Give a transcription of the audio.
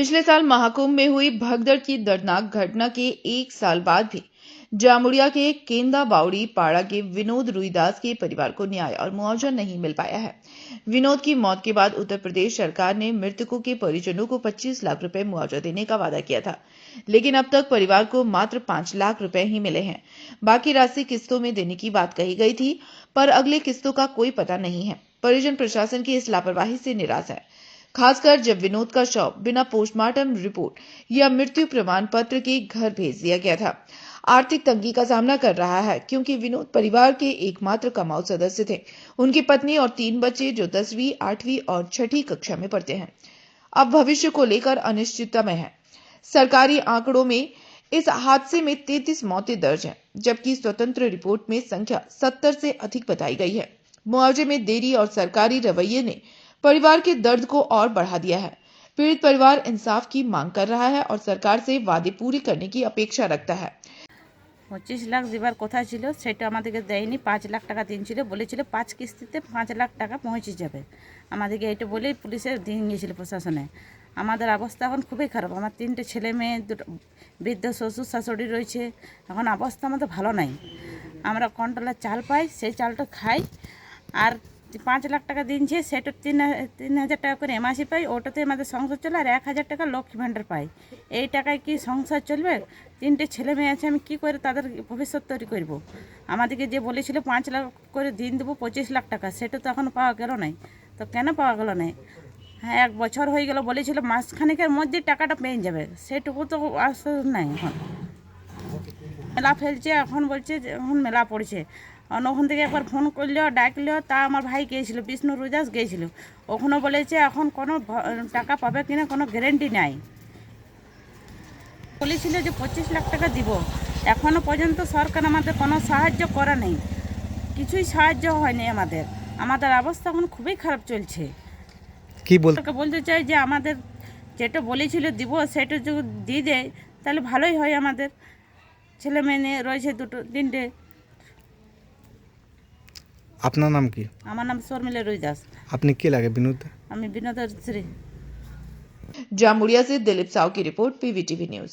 पिछले साल महाकुंभ में हुई भगदड़ की दर्दनाक घटना के एक साल बाद भी जामुड़िया के केंदा बावड़ी पाड़ा के विनोद रुईदास के परिवार को न्याय और मुआवजा नहीं मिल पाया है। विनोद की मौत के बाद उत्तर प्रदेश सरकार ने मृतकों के परिजनों को 25 लाख रुपए मुआवजा देने का वादा किया था, लेकिन अब तक परिवार को मात्र 5 लाख रुपए ही मिले हैं। बाकी राशि किस्तों में देने की बात कही गई थी, पर अगले किस्तों का कोई पता नहीं है। परिजन प्रशासन की इस लापरवाही से निराश है, खासकर जब विनोद का शव बिना पोस्टमार्टम रिपोर्ट या मृत्यु प्रमाण पत्र के घर भेज दिया गया था। आर्थिक तंगी का सामना कर रहा है क्योंकि विनोद परिवार के एकमात्र कमाऊ सदस्य थे। उनकी पत्नी और 3 बच्चे जो 10वीं, 8वीं और 6ठी कक्षा में पढ़ते हैं, अब भविष्य को लेकर अनिश्चितता में है। सरकारी आंकड़ों में इस हादसे में 33 मौतें दर्ज हैं, जबकि स्वतंत्र रिपोर्ट में संख्या 70 से अधिक बताई गई है। मुआवजे में देरी और सरकारी रवैये ने परिवार के दर्द को और बढ़ा दिया है। पीड़ित परिवार इंसाफ की मांग कर रहा है और सरकार से वादे पूरे करने की अपेक्षा रखता है। 25 লাখ দেবার কথা ছিল, সেটা আমাদেরকে দেয়নি। 5 লাখ টাকা দিয়েছিল, বলেছিল 5 কিস্তিতে 5 লাখ টাকা পৌঁছে যাবে। আমাদেরকে এটা বলেই পুলিশে দিয়ে গিয়েছিল প্রশাসনে। আমাদের অবস্থা এখন খুবই খারাপ। আমার 3টে ছেলে মেয়ে, দুটো বৃদ্ধ শ্বশুর শাশুড়ি রয়েছে। এখন অবস্থা আমাদের ভালো নাই। আমরা কন্ট্রোলের চাল পাই, সেই চালটা খাই। আর 5 লাখ টাকা দিনছে, সেটা 3,000 টাকা করে এমআসি পাই। ওটাতে আমাদের সংসার চলে। আর 1,000 টাকা লক্ষ্মী ভাণ্ডার পাই। এই টাকায় কি সংসার চলবে? 3টে ছেলে মেয়ে আছে, আমি কি করে তাদের ভবিষ্যৎ তৈরি করব? আমাদেরকে যে বলেছিল 5 লাখ করে দিন দেবো, 25 লাখ টাকা, সেটা তো এখন পাওয়া গেল নাই। তো কেন পাওয়া গেল নাই? হ্যাঁ, 1 বছর হয়ে গেল, বলেছিল মাসখানেকের মধ্যে টাকাটা পেয়ে যাবে। সেটুকু তো আশ্বাস নাই। এখন মেলা ফেলছে, এখন বলছে যে এখন মেলা পড়ছে। ওখান থেকে একবার ফোন করলেও ডাকলেও, তা আমার ভাই গিয়েছিল, বিষ্ণু রুইদাস গিয়েছিল। ওখানে বলেছে এখন কোনো টাকা পাবে কিনা কোনো গ্যারেন্টি নাই। বলেছিল যে 25 লাখ টাকা দিব। এখনো পর্যন্ত সরকার আমাদের কোনো সাহায্য করে নেই, কিছুই সাহায্য হয়নি আমাদের। আমাদের অবস্থা এখন খুবই খারাপ চলছে। কি বলতে চাই যে আমাদের যেটা বলেছিল দিব, সেটা যদি দিয়ে দেয় তাহলে ভালোই হয়। আমাদের ছেলে মেয়ে রয়েছে 2-3টে। আপনার নাম কি? আমার নাম শর্মিলা রুইদাস। আপনি কে লাগে বিনোদ? আমি বিনোদের শ্রী। जामुड़िया से दिलीप साव की रिपोर्ट, पीवीटीवी न्यूज।